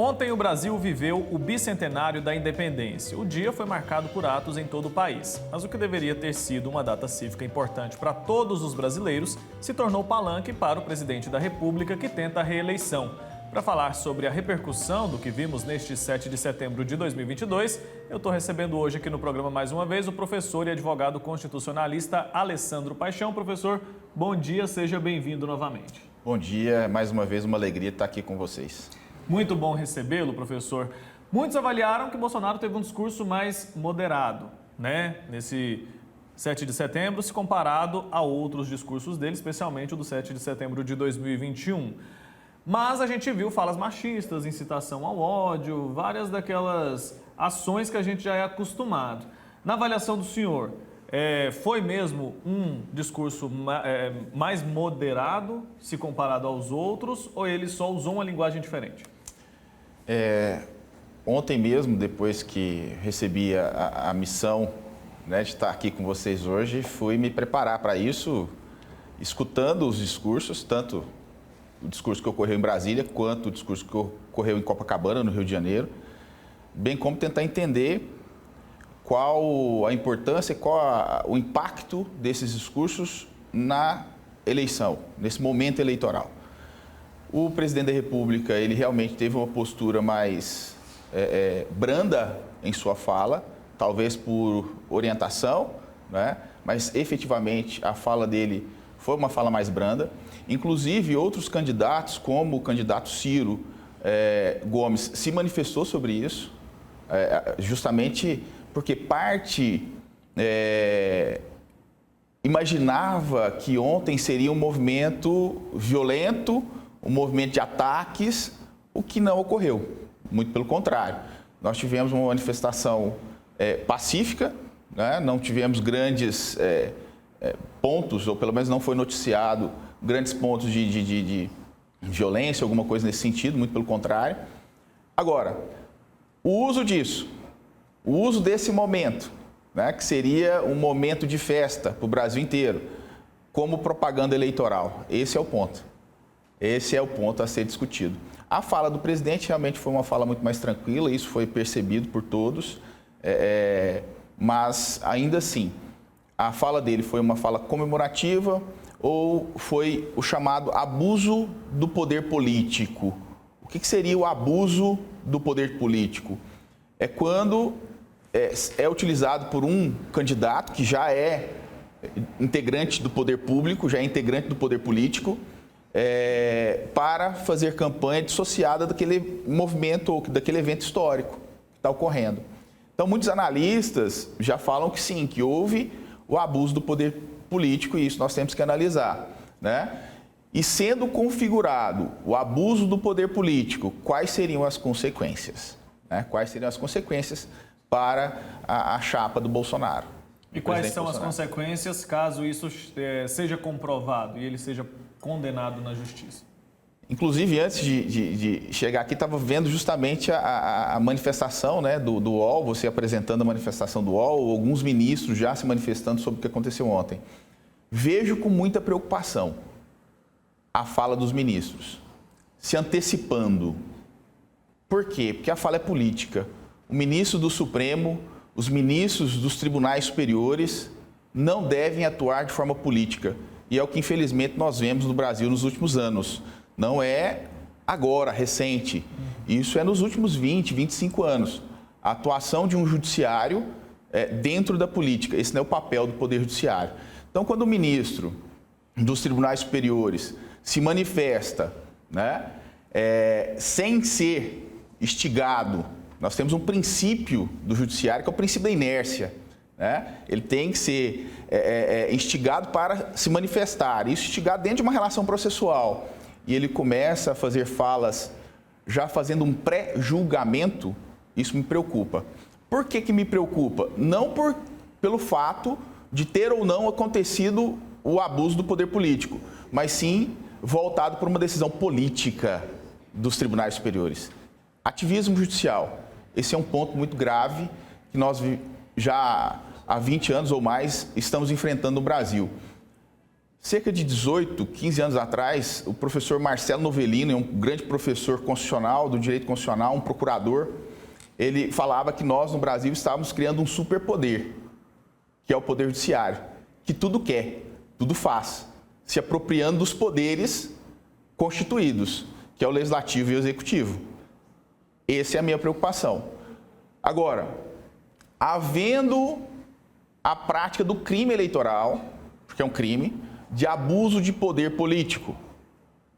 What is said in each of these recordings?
Ontem o Brasil viveu o bicentenário da independência. O dia foi marcado por atos em todo o país. Mas o que deveria ter sido uma data cívica importante para todos os brasileiros se tornou palanque para o presidente da República que tenta a reeleição. Para falar sobre a repercussão do que vimos neste 7 de setembro de 2022, eu estou recebendo hoje aqui no programa mais uma vez o professor e advogado constitucionalista Alessandro Paixão. Professor, bom dia, seja bem-vindo novamente. Bom dia, mais uma vez uma alegria estar aqui com vocês. Muito bom recebê-lo, professor. Muitos avaliaram que Bolsonaro teve um discurso mais moderado, né, nesse 7 de setembro, se comparado a outros discursos dele, especialmente o do 7 de setembro de 2021. Mas a gente viu falas machistas, incitação ao ódio, várias daquelas ações que a gente já é acostumado. Na avaliação do senhor, foi mesmo um discurso mais moderado se comparado aos outros ou ele só usou uma linguagem diferente? Ontem mesmo, depois que recebi a missão, né, de estar aqui com vocês hoje, fui me preparar para isso, escutando os discursos, tanto o discurso que ocorreu em Brasília, quanto o discurso que ocorreu em Copacabana, no Rio de Janeiro, bem como tentar entender qual a importância, qual o impacto desses discursos na eleição, nesse momento eleitoral. O presidente da República, ele realmente teve uma postura mais branda em sua fala, talvez por orientação, né? Mas efetivamente a fala dele foi uma fala mais branda. Inclusive, outros candidatos, como o candidato Ciro Gomes, se manifestou sobre isso, justamente porque parte imaginava que ontem seria um movimento violento, um movimento de ataques, o que não ocorreu. Muito pelo contrário. Nós tivemos uma manifestação pacífica, né? Não tivemos grandes pontos, ou pelo menos não foi noticiado grandes pontos de violência, alguma coisa nesse sentido, muito pelo contrário. Agora, o uso disso, o uso desse momento, né, que seria um momento de festa para o Brasil inteiro, como propaganda eleitoral, esse é o ponto. Esse é o ponto a ser discutido. A fala do presidente realmente foi uma fala muito mais tranquila, isso foi percebido por todos, mas ainda assim, a fala dele foi uma fala comemorativa ou foi o chamado abuso do poder político? O que seria o abuso do poder político? É quando é utilizado por um candidato que já é integrante do poder público, já é integrante do poder político, para fazer campanha dissociada daquele movimento ou daquele evento histórico que está ocorrendo. Então, muitos analistas já falam que sim, que houve o abuso do poder político e isso nós temos que analisar, né? E sendo configurado o abuso do poder político, quais seriam as consequências? Né? Quais seriam as consequências para a chapa do Bolsonaro? E quais são as consequências caso isso seja comprovado e ele seja condenado na justiça? Inclusive, antes de chegar aqui, estava vendo justamente a manifestação, né, do UOL, você apresentando a manifestação do UOL, alguns ministros já se manifestando sobre o que aconteceu ontem. Vejo com muita preocupação a fala dos ministros, se antecipando. Por quê? Porque a fala é política. O ministro do Supremo, os ministros dos tribunais superiores não devem atuar de forma política. E é o que, infelizmente, nós vemos no Brasil nos últimos anos. Não é agora, recente. Isso é nos últimos 20, 25 anos. A atuação de um judiciário dentro da política. Esse não é o papel do Poder Judiciário. Então, quando o ministro dos tribunais superiores se manifesta, né, sem ser instigado, nós temos um princípio do judiciário que é o princípio da inércia. Né? Ele tem que ser instigado para se manifestar, isso instigado dentro de uma relação processual. E ele começa a fazer falas já fazendo um pré-julgamento, isso me preocupa. Por que me preocupa? Não pelo fato de ter ou não acontecido o abuso do poder político, mas sim voltado por uma decisão política dos tribunais superiores. Ativismo judicial, esse é um ponto muito grave que nós já há 20 anos ou mais estamos enfrentando no Brasil. Cerca de 18, 15 anos atrás, o professor Marcelo Novellino, um grande professor constitucional, do direito constitucional, um procurador, ele falava que nós, no Brasil, estávamos criando um superpoder, que é o poder judiciário, que tudo quer, tudo faz, se apropriando dos poderes constituídos, que é o legislativo e o executivo. Essa é a minha preocupação. Agora, havendo a prática do crime eleitoral, porque é um crime, de abuso de poder político,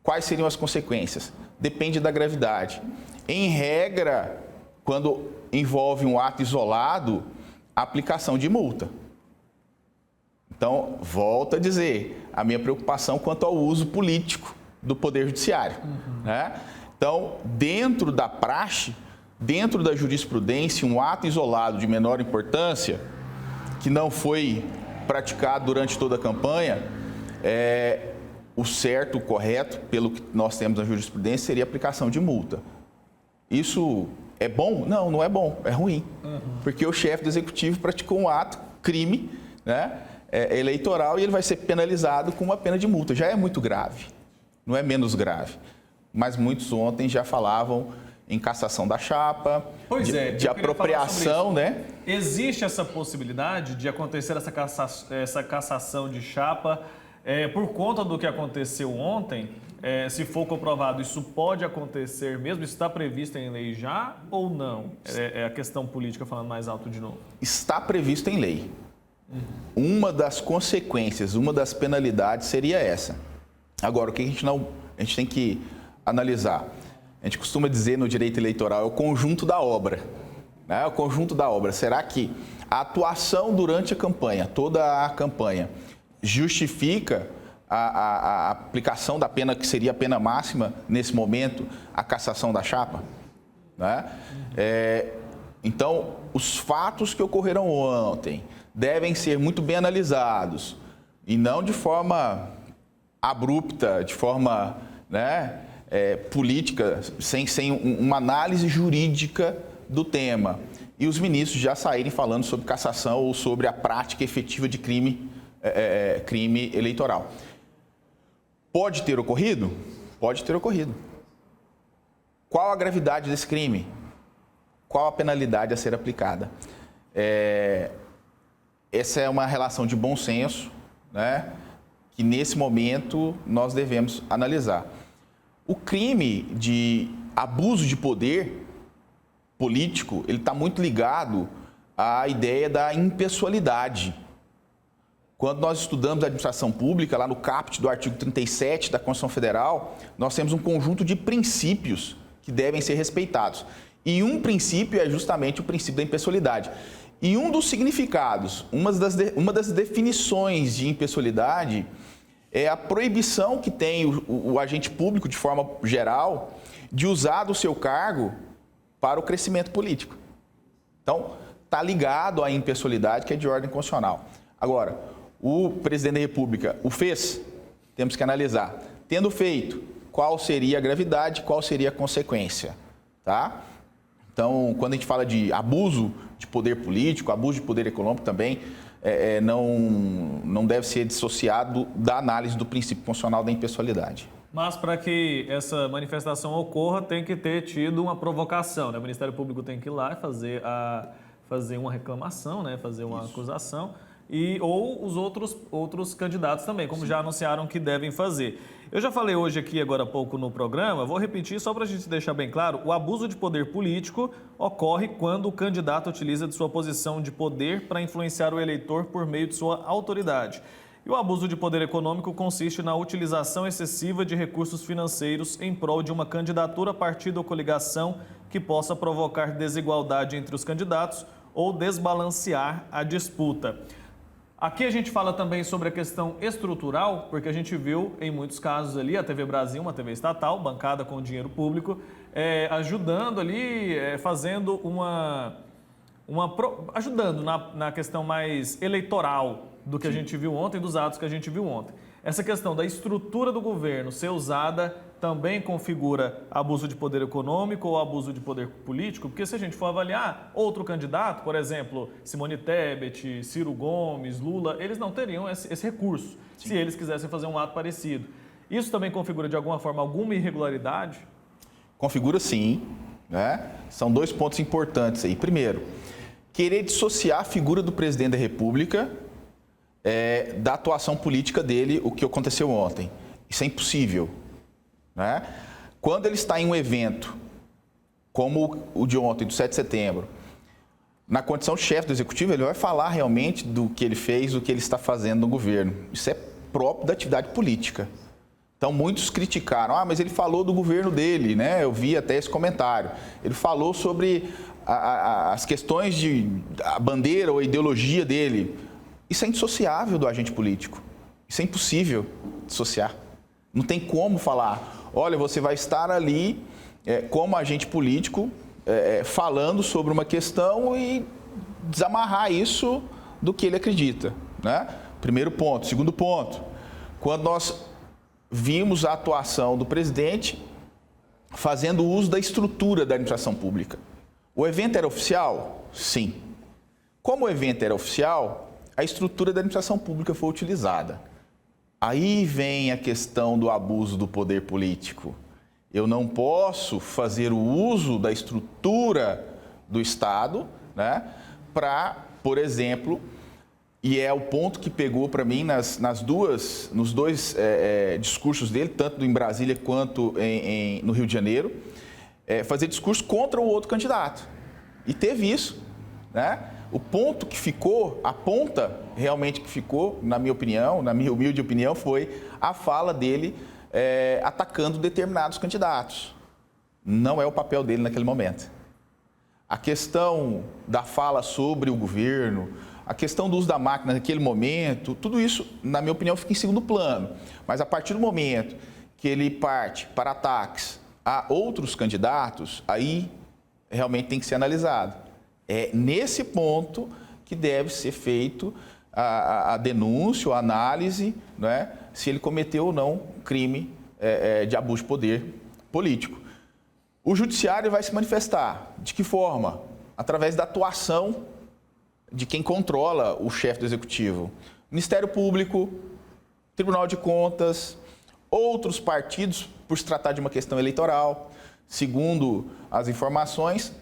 quais seriam as consequências? Depende da gravidade. Em regra, quando envolve um ato isolado, a aplicação de multa. Então, volto a dizer, a minha preocupação quanto ao uso político do Poder Judiciário. Né? Então, dentro da praxe, dentro da jurisprudência, um ato isolado de menor importância, que não foi praticado durante toda a campanha, o certo, o correto, pelo que nós temos na jurisprudência, seria a aplicação de multa. Isso é bom? Não, não é bom, é ruim. Porque o chefe do executivo praticou um ato, crime, né, eleitoral, e ele vai ser penalizado com uma pena de multa. Já é muito grave, não é menos grave. Mas muitos ontem já falavam em cassação da chapa, de apropriação, né? Existe essa possibilidade de acontecer essa cassação de chapa por conta do que aconteceu ontem? Se for comprovado, isso pode acontecer mesmo? Está previsto em lei já ou não? É a questão política falando mais alto de novo. Está previsto em lei. Uma das consequências, uma das penalidades seria essa. Agora, o que a gente tem que analisar? A gente costuma dizer no direito eleitoral, é o conjunto da obra. Né? O conjunto da obra. Será que a atuação durante a campanha, toda a campanha, justifica a aplicação da pena, que seria a pena máxima, nesse momento, a cassação da chapa? Né? Então, os fatos que ocorreram ontem devem ser muito bem analisados e não de forma abrupta, de forma, né, política, sem uma análise jurídica do tema. E os ministros já saírem falando sobre cassação ou sobre a prática efetiva de crime eleitoral. Pode ter ocorrido? Pode ter ocorrido. Qual a gravidade desse crime? Qual a penalidade a ser aplicada? Essa é uma relação de bom senso, né, que nesse momento nós devemos analisar. O crime de abuso de poder político, ele está muito ligado à ideia da impessoalidade. Quando nós estudamos a administração pública, lá no caput do artigo 37 da Constituição Federal, nós temos um conjunto de princípios que devem ser respeitados. E um princípio é justamente o princípio da impessoalidade. E um dos significados, uma das definições de impessoalidade é a proibição que tem o agente público, de forma geral, de usar do seu cargo para o crescimento político. Então, está ligado à impessoalidade, que é de ordem constitucional. Agora, o presidente da República o fez? Temos que analisar. Tendo feito, qual seria a gravidade, qual seria a consequência? Tá? Então, quando a gente fala de abuso de poder político, abuso de poder econômico também, não deve ser dissociado da análise do princípio constitucional da impessoalidade. Mas para que essa manifestação ocorra, tem que ter tido uma provocação, né? O Ministério Público tem que ir lá e fazer uma reclamação, né? Fazer uma acusação, ou os outros candidatos também, como já anunciaram que devem fazer. Eu já falei hoje aqui, agora há pouco no programa, vou repetir só para a gente deixar bem claro, o abuso de poder político ocorre quando o candidato utiliza de sua posição de poder para influenciar o eleitor por meio de sua autoridade. E o abuso de poder econômico consiste na utilização excessiva de recursos financeiros em prol de uma candidatura, partido ou coligação que possa provocar desigualdade entre os candidatos ou desbalancear a disputa. Aqui a gente fala também sobre a questão estrutural, porque a gente viu em muitos casos ali a TV Brasil, uma TV estatal, bancada com dinheiro público, ajudando ali, fazendo ajudando na questão mais eleitoral do que a gente viu ontem, dos atos que a gente viu ontem. Essa questão da estrutura do governo ser usada também configura abuso de poder econômico ou abuso de poder político? Porque se a gente for avaliar outro candidato, por exemplo, Simone Tebet, Ciro Gomes, Lula, eles não teriam esse recurso, se eles quisessem fazer um ato parecido. Isso também configura, de alguma forma, alguma irregularidade? Configura sim, né? São 2 pontos importantes aí. Primeiro, querer dissociar a figura do presidente da República da atuação política dele, o que aconteceu ontem. Isso é impossível, né? Quando ele está em um evento, como o de ontem, do 7 de setembro, na condição de chefe do Executivo, ele vai falar realmente do que ele fez, do que ele está fazendo no governo. Isso é próprio da atividade política. Então, muitos criticaram, mas ele falou do governo dele, né? Eu vi até esse comentário. Ele falou sobre as questões de a bandeira ou a ideologia dele. Isso é indissociável do agente político. Isso é impossível dissociar. Não tem como falar, olha, você vai estar ali como agente político falando sobre uma questão e desamarrar isso do que ele acredita, né? Primeiro ponto. Segundo ponto, quando nós vimos a atuação do presidente fazendo uso da estrutura da administração pública. O evento era oficial? Sim. Como o evento era oficial, a estrutura da administração pública foi utilizada. Aí vem a questão do abuso do poder político. Eu não posso fazer o uso da estrutura do Estado, né, para, por exemplo, e é o ponto que pegou para mim nos dois discursos dele, tanto em Brasília quanto no Rio de Janeiro, fazer discurso contra o outro candidato. E teve isso, né? O ponto que ficou, a ponta realmente que ficou, na minha opinião, na minha humilde opinião, foi a fala dele atacando determinados candidatos. Não é o papel dele naquele momento. A questão da fala sobre o governo, a questão do uso da máquina naquele momento, tudo isso, na minha opinião, fica em segundo plano. Mas a partir do momento que ele parte para ataques a outros candidatos, aí realmente tem que ser analisado. É nesse ponto que deve ser feito a denúncia, a análise, né, se ele cometeu ou não crime de abuso de poder político. O judiciário vai se manifestar. De que forma? Através da atuação de quem controla o chefe do Executivo. Ministério Público, Tribunal de Contas, outros partidos, por se tratar de uma questão eleitoral. Segundo as informações,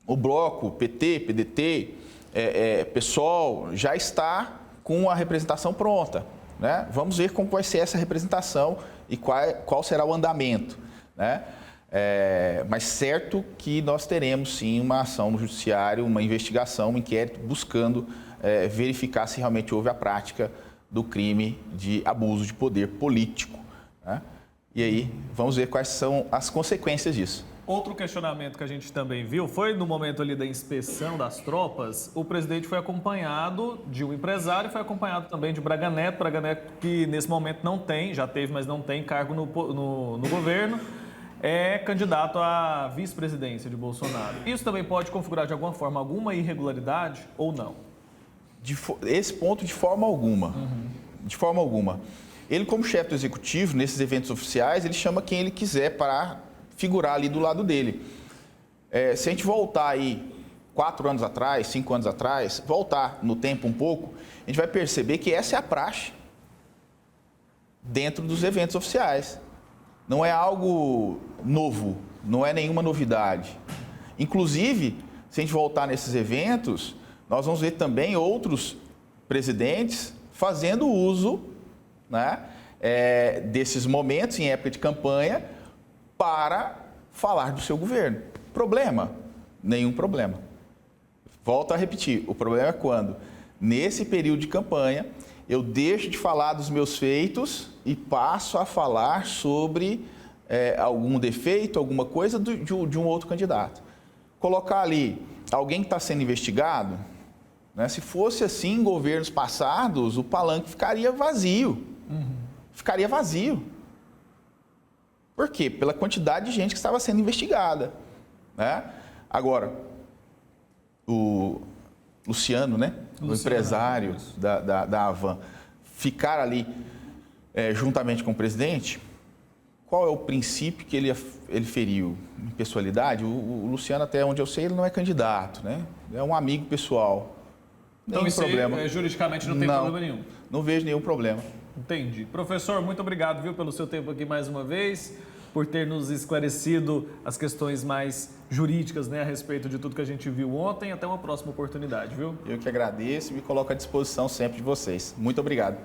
o Bloco, PT, PDT, PSOL, já está com a representação pronta, né? Vamos ver como vai ser essa representação e qual será o andamento, né? Mas certo que nós teremos sim uma ação no judiciário, uma investigação, um inquérito buscando verificar se realmente houve a prática do crime de abuso de poder político, né? E aí vamos ver quais são as consequências disso. Outro questionamento que a gente também viu foi no momento ali da inspeção das tropas, o presidente foi acompanhado de um empresário, foi acompanhado também de Braga Neto que nesse momento não tem, já teve, mas não tem cargo no governo, é candidato à vice-presidência de Bolsonaro. Isso também pode configurar de alguma forma alguma irregularidade ou não? Esse ponto de forma alguma. De forma alguma. Ele, como chefe do Executivo, nesses eventos oficiais, ele chama quem ele quiser para figurar ali do lado dele. Se a gente voltar aí 4 anos atrás, 5 anos atrás, voltar no tempo um pouco, a gente vai perceber que essa é a praxe dentro dos eventos oficiais. Não é algo novo, não é nenhuma novidade. Inclusive, se a gente voltar nesses eventos, nós vamos ver também outros presidentes fazendo uso, né, desses momentos em época de campanha para falar do seu governo. Problema? Nenhum problema. Volto a repetir, o problema é quando, nesse período de campanha, eu deixo de falar dos meus feitos e passo a falar sobre algum defeito, alguma coisa de um outro candidato. Colocar ali alguém que está sendo investigado, né, se fosse assim em governos passados, o palanque ficaria vazio. Ficaria vazio. Por quê? Pela quantidade de gente que estava sendo investigada, né? Agora, o Luciano, né? O empresário da Havan, ficar ali juntamente com o presidente, qual é o princípio que ele feriu? Impessoalidade? O Luciano, até onde eu sei, ele não é candidato, né? É um amigo pessoal. Então, Nenhum isso problema. aí, juridicamente não tem problema nenhum. Não vejo nenhum problema. Entendi. Professor, muito obrigado, viu, pelo seu tempo aqui mais uma vez, por ter nos esclarecido as questões mais jurídicas, né, a respeito de tudo que a gente viu ontem. Até uma próxima oportunidade, viu? Eu que agradeço e me coloco à disposição sempre de vocês. Muito obrigado.